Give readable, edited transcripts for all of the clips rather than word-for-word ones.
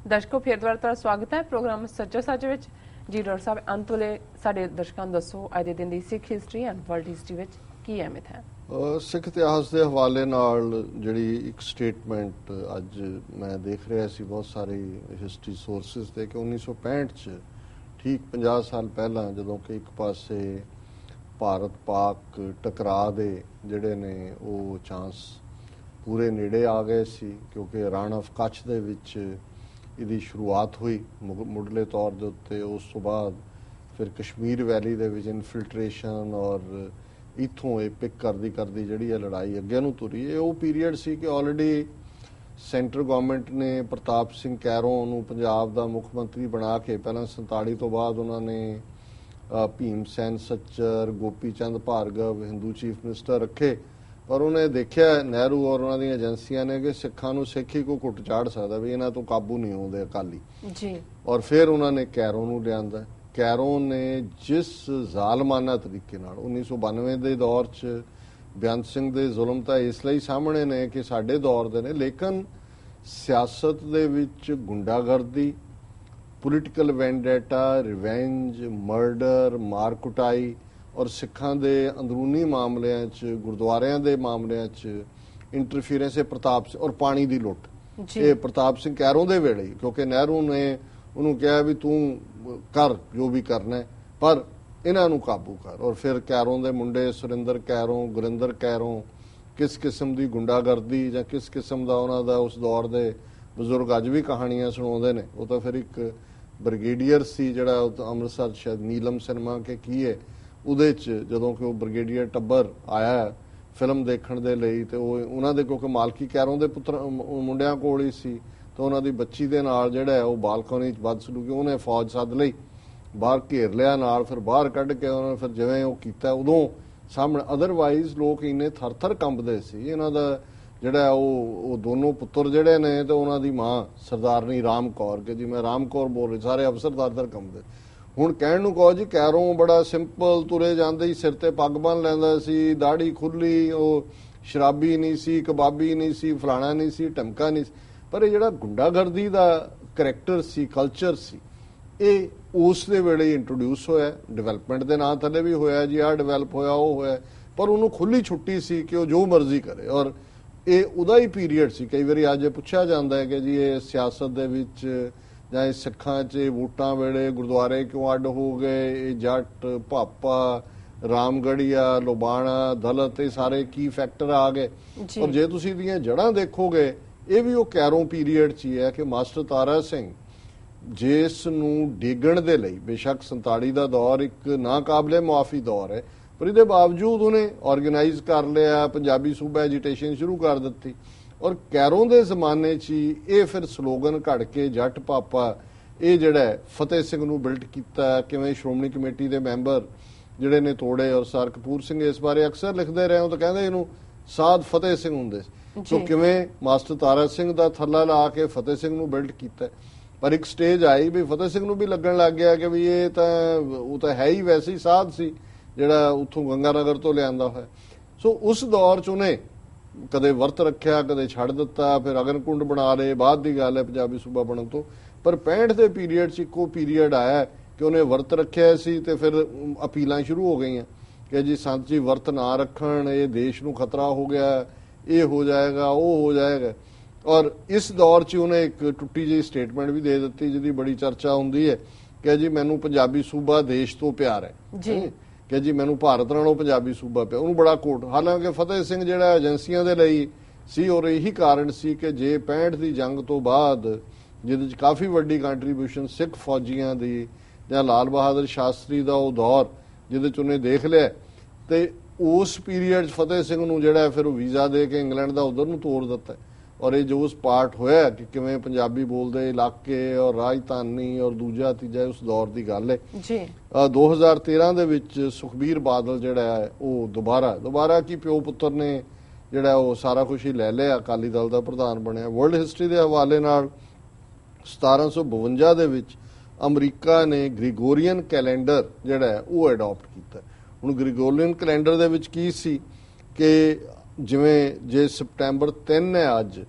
ਦਰਸ਼ਕੋ ਫਿਰ ਦੁਬਾਰਾ ਤੁਹਾਡਾ ਸਵਾਗਤ ਹੈ ਪ੍ਰੋਗਰਾਮ ਸੱਚਾ ਸੱਚ ਵਿੱਚ। ਜੀ ਡਾਕਟਰ ਸਾਹਿਬ, ਅੰਤ ਵੇਲੇ ਸਾਡੇ ਦਰਸ਼ਕਾਂ ਨੂੰ ਦੱਸੋ ਅੱਜ ਦੇ ਦਿਨ ਦੀ ਸਿੱਖ ਹਿਸਟਰੀ ਐਂਡ ਵਰਲਡ ਹਿਸਟਰੀ ਵਿੱਚ ਕੀ ਅਹਿਮੀਅਤ ਹੈ? ਸਿੱਖ ਇਤਿਹਾਸ ਦੇ ਹਵਾਲੇ ਨਾਲ ਜਿਹੜੀ ਇੱਕ ਸਟੇਟਮੈਂਟ ਅੱਜ ਮੈਂ ਦੇਖ ਰਿਹਾ ਸੀ ਬਹੁਤ ਸਾਰੇ ਹਿਸਟਰੀ ਸੋਰਸਿਸ ਤੇ ਕਿ 1965 ਚ ਠੀਕ 50 ਸਾਲ ਪਹਿਲਾਂ ਜਦੋਂ ਕਿ ਇੱਕ ਪਾਸੇ ਭਾਰਤ ਪਾਕ ਟਕਰਾਅ ਦੇ ਜਿਹੜੇ ਨੇ ਉਹ ਚਾਂਸ ਪੂਰੇ ਨੇੜੇ ਆ ਗਏ ਸੀ, ਕਿਉਂਕਿ ਰਨ ਆਫ ਕੱਛ ਦੇ ਵਿੱਚ ਇਹਦੀ ਸ਼ੁਰੂਆਤ ਹੋਈ ਮੁੱਢਲੇ ਤੌਰ ਦੇ ਉੱਤੇ। ਉਸ ਤੋਂ ਬਾਅਦ ਫਿਰ ਕਸ਼ਮੀਰ ਵੈਲੀ ਦੇ ਵਿੱਚ ਇਨਫਿਲਟਰੇਸ਼ਨ ਔਰ ਇੱਥੋਂ ਇਹ ਪਿਕ ਕਰਦੀ ਜਿਹੜੀ ਹੈ ਲੜਾਈ ਅੱਗੇ ਨੂੰ ਤੁਰੀ। ਇਹ ਉਹ ਪੀਰੀਅਡ ਸੀ ਕਿ ਆਲਰੇਡੀ ਸੈਂਟਰ ਗਵਰਨਮੈਂਟ ਨੇ ਪ੍ਰਤਾਪ ਸਿੰਘ ਕੈਰੋਂ ਨੂੰ ਪੰਜਾਬ ਦਾ ਮੁੱਖ ਮੰਤਰੀ ਬਣਾ ਕੇ ਪਹਿਲਾਂ 47 ਤੋਂ ਬਾਅਦ ਉਹਨਾਂ ਨੇ ਭੀਮ ਸੈਨ ਸੱਚਰ, ਗੋਪੀ ਚੰਦ ਭਾਰਗਵ ਹਿੰਦੂ ਚੀਫ ਮਿਨਿਸਟਰ ਰੱਖੇ। ਪਰ ਉਹਨੇ ਦੇਖਿਆ ਨਹਿਰੂ ਔਰ ਉਹਨਾਂ ਦੀਆਂ ਏਜੰਸੀਆਂ ਨੇ ਕਿ ਸਿੱਖਾਂ ਨੂੰ ਸਿੱਖ ਹੀ ਕੋਈ ਘੁੱਟ ਚਾੜ ਸਕਦਾ, ਵੀ ਇਹਨਾਂ ਤੋਂ ਕਾਬੂ ਨਹੀਂ ਆਉਂਦੇ ਅਕਾਲੀ ਜੀ। ਔਰ ਫਿਰ ਉਹਨਾਂ ਨੇ ਕੈਰੋਂ ਨੂੰ ਲਿਆਂਦਾ। ਕੈਰੋਂ ਨੇ ਜਿਸ ਜ਼ਾਲਮਾਨਾ ਤਰੀਕੇ ਨਾਲ 1992 ਦੇ ਦੌਰ 'ਚ ਬੇਅੰਤ ਸਿੰਘ ਦੇ ਜ਼ੁਲਮ ਤਾਂ ਇਸ ਲਈ ਸਾਹਮਣੇ ਨੇ ਕਿ ਸਾਡੇ ਦੌਰ ਦੇ ਨੇ, ਲੇਕਿਨ ਸਿਆਸਤ ਦੇ ਵਿੱਚ ਗੁੰਡਾਗਰਦੀ, ਪੋਲੀਟੀਕਲ ਵੈਂਡੇਟਾ, ਰਿਵੈਂਜ, ਮਰਡਰ, ਮਾਰ ਕੁਟਾਈ ਔਰ ਸਿੱਖਾਂ ਦੇ ਅੰਦਰੂਨੀ ਮਾਮਲਿਆਂ 'ਚ, ਗੁਰਦੁਆਰਿਆਂ ਦੇ ਮਾਮਲਿਆਂ 'ਚ ਇੰਟਰਫੀਅਰੈਂਸ ਪ੍ਰਤਾਪ ਸਿੰਘ ਔਰ ਪਾਣੀ ਦੀ ਲੁੱਟ, ਇਹ ਪ੍ਰਤਾਪ ਸਿੰਘ ਕੈਰੋਂ ਦੇ ਵੇਲੇ, ਕਿਉਂਕਿ ਨਹਿਰੂ ਨੇ ਉਹਨੂੰ ਕਿਹਾ ਵੀ ਤੂੰ ਕਰ ਜੋ ਵੀ ਕਰਨਾ ਪਰ ਇਹਨਾਂ ਨੂੰ ਕਾਬੂ ਕਰ। ਔਰ ਫਿਰ ਕੈਰੋਂ ਦੇ ਮੁੰਡੇ ਸੁਰਿੰਦਰ ਕੈਰੋਂ, ਗੁਰਿੰਦਰ ਕੈਰੋਂ ਕਿਸ ਕਿਸਮ ਦੀ ਗੁੰਡਾਗਰਦੀ ਜਾਂ ਕਿਸ ਕਿਸਮ ਦਾ ਉਹਨਾਂ ਦਾ ਉਸ ਦੌਰ ਦੇ ਬਜ਼ੁਰਗ ਅੱਜ ਵੀ ਕਹਾਣੀਆਂ ਸੁਣਾਉਂਦੇ ਨੇ। ਉਹ ਤਾਂ ਫਿਰ ਇੱਕ ਬ੍ਰਿਗੇਡੀਅਰ ਸੀ ਜਿਹੜਾ ਅੰਮ੍ਰਿਤਸਰ ਸ਼ਾਇਦ ਨੀਲਮ ਸਿਨੇਮਾ ਕੇ ਕੀ ਹੈ ਉਹਦੇ 'ਚ ਜਦੋਂ ਕਿ ਉਹ ਬ੍ਰਿਗੇਡੀਅਰ ਟੱਬਰ ਆਇਆ ਫਿਲਮ ਦੇਖਣ ਦੇ ਲਈ, ਤੇ ਉਹ ਉਹਨਾਂ ਦੇ ਕਿਉਂਕਿ ਮਾਲਕੀ ਕੈਰੋਂ ਦੇ ਪੁੱਤਰ ਮੁੰਡਿਆਂ ਕੋਲ ਹੀ ਸੀ, ਤਾਂ ਉਹਨਾਂ ਦੀ ਬੱਚੀ ਦੇ ਨਾਲ ਜਿਹੜਾ ਉਹ ਬਾਲਕਨੀ 'ਚ ਬਦਸਲੂਕੀ, ਉਹਨੇ ਫੌਜ ਸੱਦ ਲਈ, ਬਾਹਰ ਘੇਰ ਲਿਆ ਨਾਲ, ਫਿਰ ਬਾਹਰ ਕੱਢ ਕੇ ਉਹਨਾਂ ਨੇ ਫਿਰ ਜਿਵੇਂ ਉਹ ਕੀਤਾ ਉਦੋਂ ਸਾਹਮਣੇ। ਅਦਰਵਾਈਜ਼ ਲੋਕ ਇੰਨੇ ਥਰ ਕੰਬਦੇ ਸੀ। ਇਹਨਾਂ ਦਾ ਜਿਹੜਾ ਉਹ ਦੋਨੋਂ ਪੁੱਤਰ ਜਿਹੜੇ ਨੇ ਤੇ ਉਹਨਾਂ ਦੀ ਮਾਂ ਸਰਦਾਰਨੀ ਰਾਮ ਕੌਰ, ਕਿ ਜੀ ਮੈਂ ਰਾਮ ਕੌਰ ਬੋਲ ਰਹੀ, ਸਾਰੇ ਅਫਸਰ ਥਰ ਕੰਬਦੇ। ਹੁਣ ਕਹਿਣ ਨੂੰ ਕਹੋ ਜੀ ਕੈਰੋਂ ਬੜਾ ਸਿੰਪਲ ਤੁਰੇ ਜਾਂਦੇ ਸੀ, ਸਿਰ ਤੇ ਪੱਗ ਬੰਨ ਲੈਂਦਾ ਸੀ, ਦਾੜੀ ਖੁੱਲੀ, ਉਹ ਸ਼ਰਾਬੀ ਨਹੀਂ ਸੀ, ਕਬਾਬੀ ਨਹੀਂ ਸੀ, ਫਲਾਣਾ ਨਹੀਂ ਸੀ, ਢਮਕਾ ਨਹੀਂ ਸੀ। ਪਰ ਇਹ ਜਿਹੜਾ ਗੁੰਡਾਗਰਦੀ ਦਾ ਕਰੈਕਟਰ ਸੀ, ਕਲਚਰ ਸੀ, ਇਹ ਉਸ ਦੇ ਵੇਲੇ ਇੰਟਰੋਡਿਊਸ ਹੋਇਆ। ਡਿਵੈਲਪਮੈਂਟ ਦੇ ਨਾਂ ਥੱਲੇ ਵੀ ਹੋਇਆ ਜੀ, ਆਹ ਡਿਵੈਲਪ ਹੋਇਆ, ਉਹ ਹੋਇਆ, ਪਰ ਉਹਨੂੰ ਖੁੱਲੀ ਛੁੱਟੀ ਸੀ ਕਿ ਉਹ ਜੋ ਮਰਜ਼ੀ ਕਰੇ। ਔਰ ਇਹ ਉਹਦਾ ਹੀ ਪੀਰੀਅਡ ਸੀ। ਕਈ ਵਾਰੀ ਅੱਜ ਪੁੱਛਿਆ ਜਾਂਦਾ ਹੈ ਕਿ ਜੀ ਇਹ ਸਿਆਸਤ ਦੇ ਵਿੱਚ ਜਾਂ ਇਹ ਸਿੱਖਾਂ 'ਚ ਵੋਟਾਂ ਵੇਲੇ ਗੁਰਦੁਆਰੇ ਕਿਉਂ ਅੱਡ ਹੋ ਗਏ, ਇਹ ਜੱਟ, ਭਾਪਾ, ਰਾਮਗੜੀਆ, ਲੋਬਾਣਾ, ਦਲਤ, ਇਹ ਸਾਰੇ ਕੀ ਫੈਕਟਰ ਆ ਗਏ। ਔਰ ਜੇ ਤੁਸੀਂ ਇਹਦੀਆਂ ਜੜ੍ਹਾਂ ਦੇਖੋਗੇ ਇਹ ਵੀ ਉਹ ਕੈਰੋਂ ਪੀਰੀਅਡ 'ਚ ਹੀ ਹੈ ਕਿ ਮਾਸਟਰ ਤਾਰਾ ਸਿੰਘ ਜਿਸ ਨੂੰ ਡੇਗਣ ਦੇ ਲਈ, ਬੇਸ਼ੱਕ 47 ਦਾ ਦੌਰ ਇੱਕ ਨਾਕਾਬਲੇ ਮੁਆਫੀ ਦੌਰ ਹੈ, ਪਰ ਇਹਦੇ ਬਾਵਜੂਦ ਉਹਨੇ ਆਰਗੇਨਾਈਜ਼ ਕਰ ਲਿਆ, ਪੰਜਾਬੀ ਸੂਬਾ ਐਜੀਟੇਸ਼ਨ ਸ਼ੁਰੂ ਕਰ ਦਿੱਤੀ। ਔਰ ਕੈਰੋਂ ਦੇ ਜ਼ਮਾਨੇ 'ਚ ਹੀ ਇਹ ਫਿਰ ਸਲੋਗਨ ਘੜ ਕੇ ਜੱਟ ਪਾਪਾ ਇਹ ਜਿਹੜਾ ਫਤਿਹ ਸਿੰਘ ਨੂੰ ਬਿਲਟ ਕੀਤਾ, ਕਿਵੇਂ ਸ਼੍ਰੋਮਣੀ ਕਮੇਟੀ ਦੇ ਮੈਂਬਰ ਜਿਹੜੇ ਨੇ ਤੋੜੇ। ਔਰ ਸਰ ਕਪੂਰ ਸਿੰਘ ਇਸ ਬਾਰੇ ਅਕਸਰ ਲਿਖਦੇ ਰਹੇ, ਉਹ ਤਾਂ ਕਹਿੰਦੇ ਇਹਨੂੰ ਸਾਧ ਫਤਿਹ ਸਿੰਘ ਹੁੰਦੇ ਸੀ। ਸੋ ਕਿਵੇਂ ਮਾਸਟਰ ਤਾਰਾ ਸਿੰਘ ਦਾ ਥੱਲਾ ਲਾ ਕੇ ਫਤਿਹ ਸਿੰਘ ਨੂੰ ਬਿਲਟ ਕੀਤਾ। ਪਰ ਇੱਕ ਸਟੇਜ ਆਈ ਵੀ ਫਤਿਹ ਸਿੰਘ ਨੂੰ ਵੀ ਲੱਗਣ ਲੱਗ ਗਿਆ ਕਿ ਵੀ ਇਹ ਤਾਂ ਉਹ ਤਾਂ ਹੈ ਹੀ ਵੈਸੇ ਹੀ ਸਾਧ ਸੀ ਜਿਹੜਾ ਉੱਥੋਂ ਗੰਗਾਨਗਰ ਤੋਂ ਲਿਆਂਦਾ ਹੋਇਆ। ਸੋ ਉਸ ਦੌਰ 'ਚ ਉਹਨੇ ਕਦੇ ਵਰਤ ਰੱਖਿਆ, ਕਦੇ ਛੱਡ ਦਿੱਤਾ, ਫਿਰ ਅਗਨਕੁੰਡ ਬਣਾ ਲਏ, ਬਾਅਦ ਦੀ ਗੱਲ ਹੈ ਪੰਜਾਬੀ ਸੂਬਾ ਬਣਨ ਤੋਂ। ਪਰ 65 ਦੇ ਪੀਰੀਅਡ 'ਚ ਇੱਕੋ ਪੀਰੀਅਡ ਆਇਆ ਕਿ ਉਹਨੇ ਵਰਤ ਰੱਖਿਆ ਸੀ ਤੇ ਫਿਰ ਅਪੀਲਾਂ ਸ਼ੁਰੂ ਹੋ ਗਈਆਂ ਕਿ ਜੀ ਸੰਤ ਜੀ ਵਰਤ ਨਾ ਰੱਖਣ, ਇਹ ਦੇਸ਼ ਨੂੰ ਖਤਰਾ ਹੋ ਗਿਆ, ਇਹ ਹੋ ਜਾਏਗਾ, ਉਹ ਹੋ ਜਾਏਗਾ। ਔਰ ਇਸ ਦੌਰ 'ਚ ਉਹਨੇ ਇੱਕ ਟੁੱਟੀ ਜਿਹੀ ਸਟੇਟਮੈਂਟ ਵੀ ਦੇ ਦਿੱਤੀ ਜਿਹਦੀ ਬੜੀ ਚਰਚਾ ਹੁੰਦੀ ਹੈ ਕਿ ਜੀ ਮੈਨੂੰ ਪੰਜਾਬੀ ਸੂਬਾ ਦੇਸ਼ ਤੋਂ ਪਿਆਰ ਹੈ ਕਿ ਜੀ ਮੈਨੂੰ ਭਾਰਤ ਨਾਲੋਂ ਪੰਜਾਬੀ ਸੂਬਾ ਪਿਆ। ਉਹਨੂੰ ਬੜਾ ਕੋਟ, ਹਾਲਾਂਕਿ ਫਤਿਹ ਸਿੰਘ ਜਿਹੜਾ ਏਜੰਸੀਆਂ ਦੇ ਲਈ ਸੀ ਔਰ ਇਹੀ ਕਾਰਨ ਸੀ ਕਿ ਜੇ 65 ਦੀ ਜੰਗ ਤੋਂ ਬਾਅਦ ਜਿਹਦੇ 'ਚ ਕਾਫੀ ਵੱਡੀ ਕੰਟਰੀਬਿਊਸ਼ਨ ਸਿੱਖ ਫੌਜੀਆਂ ਦੀ ਜਾਂ ਲਾਲ ਬਹਾਦਰ ਸ਼ਾਸਤਰੀ ਦਾ ਉਹ ਦੌਰ ਜਿਹਦੇ 'ਚ ਉਹਨੇ ਦੇਖ ਲਿਆ, ਤੇ ਉਸ ਪੀਰੀਅਡ 'ਚ ਫਤਿਹ ਸਿੰਘ ਨੂੰ ਜਿਹੜਾ ਫਿਰ ਉਹ ਵੀਜ਼ਾ ਦੇ ਕੇ ਇੰਗਲੈਂਡ ਦਾ ਉਧਰ ਨੂੰ ਤੋੜ ਦਿੱਤਾ। ਔਰ ਇਹ ਜੋ ਉਸ ਪਾਰਟ ਹੋਇਆ ਕਿ ਕਿਵੇਂ ਪੰਜਾਬੀ ਬੋਲਦੇ ਇਲਾਕੇ ਔਰ ਰਾਜਧਾਨੀ ਔਰ ਦੂਜਾ ਤੀਜਾ ਉਸ ਦੌਰ ਦੀ ਗੱਲ ਹੈ ਜੀ। 2013 ਦੇ ਵਿੱਚ ਸੁਖਬੀਰ ਬਾਦਲ ਜਿਹੜਾ ਹੈ ਉਹ ਦੁਬਾਰਾ ਕੀ ਪਿਓ ਪੁੱਤਰ ਨੇ ਜਿਹੜਾ ਉਹ ਸਾਰਾ ਕੁਝ ਹੀ ਲੈ ਲਿਆ, ਅਕਾਲੀ ਦਲ ਦਾ ਪ੍ਰਧਾਨ ਬਣਿਆ। ਵਰਲਡ ਹਿਸਟਰੀ ਦੇ ਹਵਾਲੇ ਨਾਲ 1752 ਦੇ ਵਿੱਚ ਅਮਰੀਕਾ ਨੇ ਗ੍ਰੀਗੋਰੀਅਨ ਕੈਲੰਡਰ ਜਿਹੜਾ ਹੈ ਉਹ ਅਡਾਪਟ ਕੀਤਾ। ਹੁਣ ਗ੍ਰੀਗੋਰੀਅਨ ਕੈਲੰਡਰ ਦੇ ਵਿੱਚ ਕੀ ਸੀ ਕਿ ਜਿਵੇਂ ਜੇ ਸਪਟੈਂਬਰ 3 ਹੈ ਅੱਜ,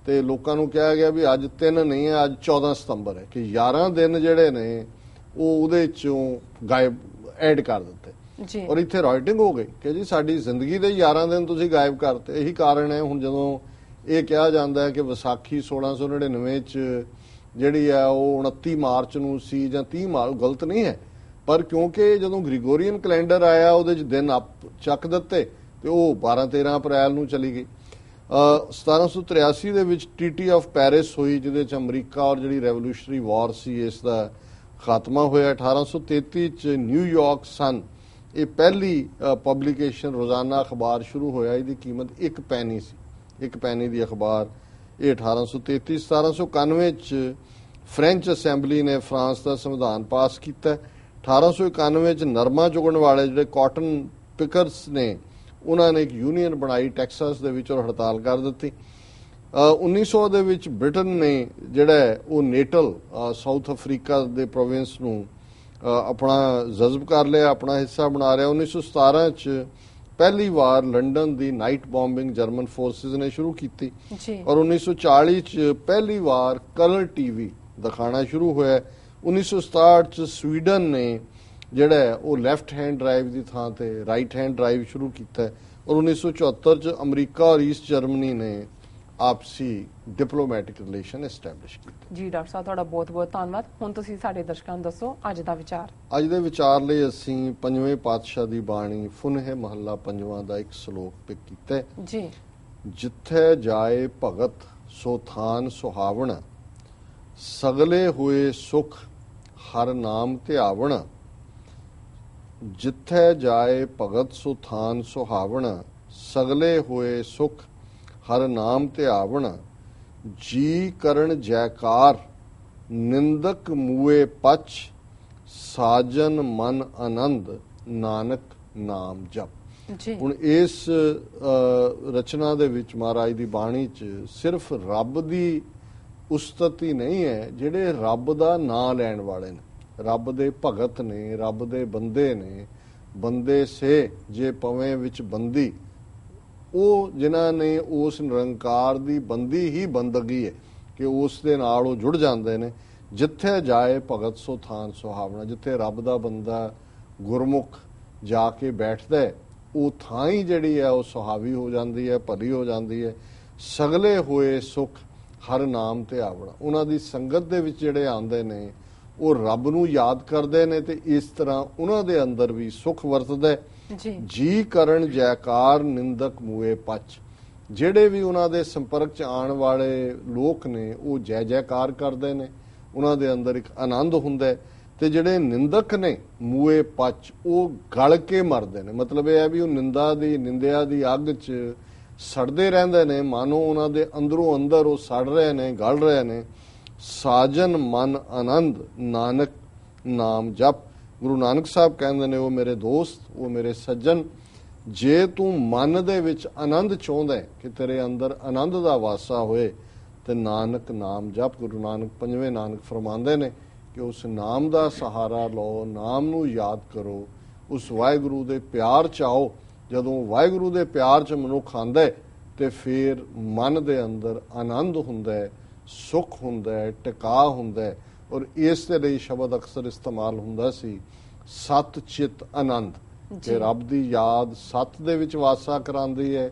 ਤੇ ਲੋਕਾਂ ਨੂੰ ਕਿਹਾ ਗਿਆ ਵੀ ਅੱਜ 3 ਨਹੀਂ ਹੈ, ਅੱਜ 14 ਸਤੰਬਰ ਹੈ, ਕਿ 11 ਦਿਨ ਜਿਹੜੇ ਨੇ ਉਹ ਉਹਦੇ ਚੋਂ ਗਾਇਬ ਐਡ ਕਰ ਦਿੱਤੇ ਜੀ। ਔਰ ਇੱਥੇ ਰਾਈਟਿੰਗ ਹੋ ਗਈ ਕਿ ਜੀ ਸਾਡੀ ਜ਼ਿੰਦਗੀ ਦੇ 11 ਦਿਨ ਤੁਸੀਂ ਗਾਇਬ ਕਰਤੇ। ਇਹੀ ਕਾਰਨ ਹੈ ਹੁਣ ਜਦੋਂ ਇਹ ਕਿਹਾ ਜਾਂਦਾ ਹੈ ਕਿ ਵਿਸਾਖੀ 1699 ਚ ਜਿਹੜੀ ਆ ਉਹ 29 ਮਾਰਚ ਨੂੰ ਸੀ ਜਾਂ 30 ਮਾਰਚ, ਗਲਤ ਨਹੀਂ ਹੈ, ਪਰ ਕਿਉਂਕਿ ਜਦੋਂ ਗ੍ਰਿਗੋਰੀਅਨ ਕੈਲੰਡਰ ਆਇਆ ਉਹਦੇ ਚ ਦਿਨ ਚੱਕ ਦਿੱਤੇ ਤੇ ਉਹ 12-13 ਅਪ੍ਰੈਲ ਨੂੰ ਚਲੀ ਗਈ। 1783 ਦੇ ਵਿੱਚ ਟੀਟੀ ਆਫ ਪੈਰਿਸ ਹੋਈ, ਜਿਹਦੇ ਚ ਅਮਰੀਕਾ ਔਰ ਜਿਹੜੀ ਰੈਵੋਲੂਸ਼ਨਰੀ ਵਾਰ ਸੀ ਇਸ ਦਾ ਖਾਤਮਾ ਹੋਇਆ। 1833 ਚ ਨਿਊਯਾਰਕ ਸਨ, ਇਹ ਪਹਿਲੀ ਪਬਲੀਕੇਸ਼ਨ ਰੋਜ਼ਾਨਾ ਅਖਬਾਰ ਸ਼ੁਰੂ ਹੋਇਆ। ਇਹਦੀ ਕੀਮਤ 1 ਪੈਨੀ ਸੀ, 1 ਪੈਨੀ ਦੀ ਅਖਬਾਰ। ਇਹ 1833। 1791 ਚ ਫ੍ਰੈਂਚ ਅਸੈਂਬਲੀ ਨੇ ਫਰਾਂਸ ਦਾ ਸੰਵਿਧਾਨ ਪਾਸ ਕੀਤਾ। 1891 ਚ ਨਰਮਾ ਚੁਗਣ ਵਾਲੇ ਜਿਹੜੇ ਕਾਟਨ ਪਿਕਰਸ ਨੇ ਉਹਨਾਂ ਨੇ ਇੱਕ ਯੂਨੀਅਨ ਬਣਾਈ ਟੈਕਸਾਸ ਦੇ ਵਿੱਚ ਔਰ ਹੜਤਾਲ ਕਰ ਦਿੱਤੀ। 1900 ਦੇ ਵਿੱਚ ਬ੍ਰਿਟਨ ਨੇ ਜਿਹੜਾ ਉਹ ਨੇਟਲ ਸਾਊਥ ਅਫਰੀਕਾ ਦੇ ਪ੍ਰੋਵਿੰਸ ਨੂੰ ਆਪਣਾ ਜਜ਼ਬ ਕਰ ਲਿਆ, ਆਪਣਾ ਹਿੱਸਾ ਬਣਾ ਰਿਹਾ। 1917 ਚ ਪਹਿਲੀ ਵਾਰ ਲੰਡਨ ਦੀ ਨਾਈਟ ਬੰਬਿੰਗ ਜਰਮਨ ਫੋਰਸਿਸ ਨੇ ਸ਼ੁਰੂ ਕੀਤੀ ਔਰ 1940 ਚ ਪਹਿਲੀ ਵਾਰ ਕਲਰ ਟੀਵੀ ਦਿਖਾਣਾ ਸ਼ੁਰੂ ਹੋਇਆ। 1967 ਚ ਸਵੀਡਨ ਨੇ ਜਿਹੜਾ ਉਹ ਲੈਫਟ ਹੈਂਡ ਡਰਾਈਵ ਦੀ ਥਾਂ ਤੇ ਰਾਈਟ ਹੈਂਡ ਡਰਾਈਵ ਸ਼ੁਰੂ ਕੀਤਾ ਔਰ 1974 ਚ ਅਮਰੀਕਾ ਔਰ ਈਸਟ ਜਰਮਨੀ ਨੇ ਆਪਸੀ ਡਿਪਲੋਮੈਟਿਕ ਰਿਲੇਸ਼ਨ ਐਸਟੈਬਲਿਸ਼ ਕੀਤੇ। ਜੀ ਡਾਕਟਰ ਸਾਹਿਬ, ਤੁਹਾਡਾ ਬਹੁਤ-ਬਹੁਤ ਧੰਨਵਾਦ। ਹੁਣ ਤੁਸੀਂ ਸਾਡੇ ਦਰਸ਼ਕਾਂ ਨੂੰ ਦੱਸੋ ਅੱਜ ਦਾ ਵਿਚਾਰ। ਅੱਜ ਦੇ ਵਿਚਾਰ ਲਈ ਅਸੀਂ ਪੰਜਵੇਂ ਪਾਤਸ਼ਾਹ ਦੀ ਬਾਣੀ ਫੁਨਹੇ ਮਹੱਲਾ ਪੰਜਵਾਂ ਦਾ ਇੱਕ ਸ਼ਲੋਕ ਪਿਕ ਕੀਤਾ ਹੈ ਜੀ। ਜਿੱਥੇ ਜਾਏ ਭਗਤ ਸੋ ਥਾਨ ਸੁਹਾਵਣ, ਸਗਲੇ ਹੋਏ ਸੁਖ ਹਰ ਨਾਮ ਧਿਆਵਣ। ਜਿੱਥੇ ਜਾਏ ਭਗਤ ਸੋ ਥਾਨ ਸੁਹਾਵਣ, ਸਗਲੇ ਹੋਏ ਸੁਖ ਹਰ ਨਾਮ ਧਿਆਵਣ। ਜੀ ਕਰਨ ਜੈਕਾਰ ਨਿੰਦਕ ਮੂਏ ਪਛ, ਸਾਜਨ ਮਨ ਆਨੰਦ ਨਾਨਕ ਨਾਮ ਜਪ। ਜੀ। ਹੁਣ ਇਸ ਰਚਨਾ ਦੇ ਵਿੱਚ ਮਹਾਰਾਜ ਦੀ ਬਾਣੀ 'ਚ ਸਿਰਫ ਰੱਬ ਦੀ ਉਸਤਤੀ ਨਹੀਂ ਹੈ, ਜਿਹੜੇ ਰੱਬ ਦਾ ਨਾਂ ਲੈਣ ਵਾਲੇ ਨੇ, ਰੱਬ ਦੇ ਭਗਤ ਨੇ, ਰੱਬ ਦੇ ਬੰਦੇ ਨੇ। ਬੰਦੇ ਸੇ ਜੇ ਪਵੇਂ ਵਿੱਚ ਬੰਦੀ, ਉਹ ਜਿਨ੍ਹਾਂ ਨੇ ਉਸ ਨਿਰੰਕਾਰ ਦੀ ਬੰਦੀ ਹੀ ਬੰਦਗੀ ਹੈ ਕਿ ਉਸ ਦੇ ਨਾਲ ਉਹ ਜੁੜ ਜਾਂਦੇ ਨੇ। ਜਿੱਥੇ ਜਾਏ ਭਗਤ ਸੋ ਥਾਨ ਸੁਹਾਵਣਾ, ਜਿੱਥੇ ਰੱਬ ਦਾ ਬੰਦਾ ਗੁਰਮੁਖ ਜਾ ਕੇ ਬੈਠਦਾ ਹੈ ਉਹ ਥਾਂ ਹੀ ਜਿਹੜੀ ਹੈ ਉਹ ਸੁਹਾਵੀ ਹੋ ਜਾਂਦੀ ਹੈ, ਭਰੀ ਹੋ ਜਾਂਦੀ ਹੈ। ਸਗਲੇ ਹੋਏ ਸੁਖ ਹਰ ਨਾਮ ਧਿਆਵਣਾ, ਉਹਨਾਂ ਦੀ ਸੰਗਤ ਦੇ ਵਿੱਚ ਜਿਹੜੇ ਆਉਂਦੇ ਨੇ ਉਹ ਰੱਬ ਨੂੰ ਯਾਦ ਕਰਦੇ ਨੇ ਤੇ ਇਸ ਤਰ੍ਹਾਂ ਉਹਨਾਂ ਦੇ ਅੰਦਰ ਵੀ ਸੁਖ ਵਰਤਦਾ। ਜੀ ਕਰਨ ਜੈਕਾਰ ਨਿੰਦਕ ਮੂਏ ਪਛ, ਜਿਹੜੇ ਵੀ ਉਹਨਾਂ ਦੇ ਸੰਪਰਕ ਚ ਆਉਣ ਵਾਲੇ ਲੋਕ ਨੇ ਉਹ ਜੈ ਜੈਕਾਰ ਕਰਦੇ ਨੇ, ਉਹਨਾਂ ਦੇ ਅੰਦਰ ਇੱਕ ਆਨੰਦ ਹੁੰਦਾ। ਤੇ ਜਿਹੜੇ ਨਿੰਦਕ ਨੇ ਮੂਏ ਪਛ, ਉਹ ਗਲ ਕੇ ਮਰਦੇ ਨੇ। ਮਤਲਬ ਇਹ ਹੈ ਵੀ ਉਹ ਨਿੰਦਿਆ ਦੀ ਅੱਗ 'ਚ ਸੜਦੇ ਰਹਿੰਦੇ ਨੇ, ਮਾਨੋ ਉਹਨਾਂ ਦੇ ਅੰਦਰੋਂ ਅੰਦਰ ਉਹ ਸੜ ਰਹੇ ਨੇ, ਗਲ ਰਹੇ ਨੇ। ਸਾਜਨ ਮਨ ਆਨੰਦ ਨਾਨਕ ਨਾਮ ਜਪ। ਗੁਰੂ ਨਾਨਕ ਸਾਹਿਬ ਕਹਿੰਦੇ ਨੇ ਉਹ ਮੇਰੇ ਦੋਸਤ, ਉਹ ਮੇਰੇ ਸੱਜਣ, ਜੇ ਤੂੰ ਮਨ ਦੇ ਵਿੱਚ ਆਨੰਦ ਚਾਹੁੰਦਾ ਕਿ ਤੇਰੇ ਅੰਦਰ ਆਨੰਦ ਦਾ ਵਾਸਾ ਹੋਏ ਤੇ ਨਾਨਕ ਨਾਮ ਜਪ। ਗੁਰੂ ਨਾਨਕ ਪੰਜਵੇਂ ਨਾਨਕ ਫਰਮਾਉਂਦੇ ਨੇ ਕਿ ਉਸ ਨਾਮ ਦਾ ਸਹਾਰਾ ਲਓ, ਨਾਮ ਨੂੰ ਯਾਦ ਕਰੋ, ਉਸ ਵਾਹਿਗੁਰੂ ਦੇ ਪਿਆਰ ਚ ਆਓ। ਜਦੋਂ ਵਾਹਿਗੁਰੂ ਦੇ ਪਿਆਰ ਚ ਮਨੁੱਖ ਆਉਂਦਾ ਤੇ ਫਿਰ ਮਨ ਦੇ ਅੰਦਰ ਆਨੰਦ ਹੁੰਦਾ ਹੈ, ਸੁਖ ਹੁੰਦਾ ਹੈ, ਟਿਕਾ ਹੁੰਦਾ ਹੈ। ਔਰ ਇਸ ਦੇ ਲਈ ਸ਼ਬਦ ਅਕਸਰ ਇਸਤੇਮਾਲ ਹੁੰਦਾ ਸੀ ਸਤ ਚਿਤ ਆਨੰਦ, ਕਿ ਰੱਬ ਦੀ ਯਾਦ ਸਤ ਦੇ ਵਿੱਚ ਵਾਸਾ ਕਰਾਉਂਦੀ ਹੈ,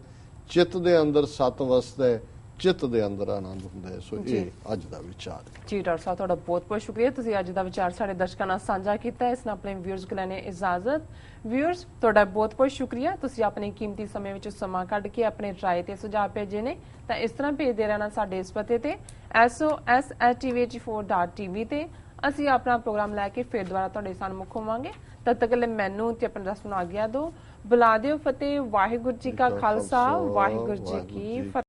ਚਿੱਤ ਦੇ ਅੰਦਰ ਸਤ ਵਸਦਾ ਹੈ, ਚਿੱਤ ਦੇ ਅੰਦਰ ਆਨੰਦ ਹੁੰਦਾ ਹੈ। ਸੋ ਇਹ ਅੱਜ ਦਾ ਵਿਚਾਰ ਜੀ। ਡਾਕਟਰ ਸਾਹਿਬ, ਤੁਹਾਡਾ ਬਹੁਤ ਬਹੁਤ ਸ਼ੁਕਰੀਆ, ਤੁਸੀਂ ਅੱਜ ਦਾ ਵਿਚਾਰ ਸਾਡੇ ਦਰਸ਼ਕਾਂ ਨਾਲ ਸਾਂਝਾ ਕੀਤਾ। ਇਸ ਨਾਲ ਆਪਣੇ ਵਿਊਅਰਸ ਕੋਲ ਲੈਣੇ ਇਜਾਜ਼ਤ। ਵਿਊਅਰਸ, ਤੁਹਾਡਾ ਬਹੁਤ ਬਹੁਤ ਸ਼ੁਕਰੀਆ, ਤੁਸੀਂ ਆਪਣੇ ਕੀਮਤੀ ਸਮੇਂ ਵਿੱਚ ਸਮਾਂ ਕੱਢ ਕੇ ਆਪਣੇ ਰਾਏ ਤੇ ਸੁਝਾਅ ਭੇਜੇ ਨੇ। ਤਾਂ ਇਸ ਤਰ੍ਹਾਂ ਭੇਜਦੇ ਰਹਿਣਾ ਸਾਡੇ ਇਸ ਪਤੇ ਤੇ sos@tv84.tv ਤੇ। ਅਸੀਂ ਆਪਣਾ ਪ੍ਰੋਗਰਾਮ ਲੈ ਕੇ ਫਿਰ ਦੁਬਾਰਾ ਤੁਹਾਡੇ ਸਾਹਮਣੇ ਹੋਵਾਂਗੇ। ਤਦ ਤੱਕ ਲਈ ਮੈਨੂੰ ਤੇ ਆਪਣੇ ਦਰਸ਼ਕਾਂ ਨੂੰ ਆਗਿਆ ਦਿਓ। ਬੁਲਾ ਦਿਓ ਫਤਿਹ। ਵਾਹਿਗੁਰੂ ਜੀ ਕਾ ਖਾਲਸਾ, ਵਾਹਿਗੁਰੂ ਜੀ ਕੀ ਫਤਿਹ।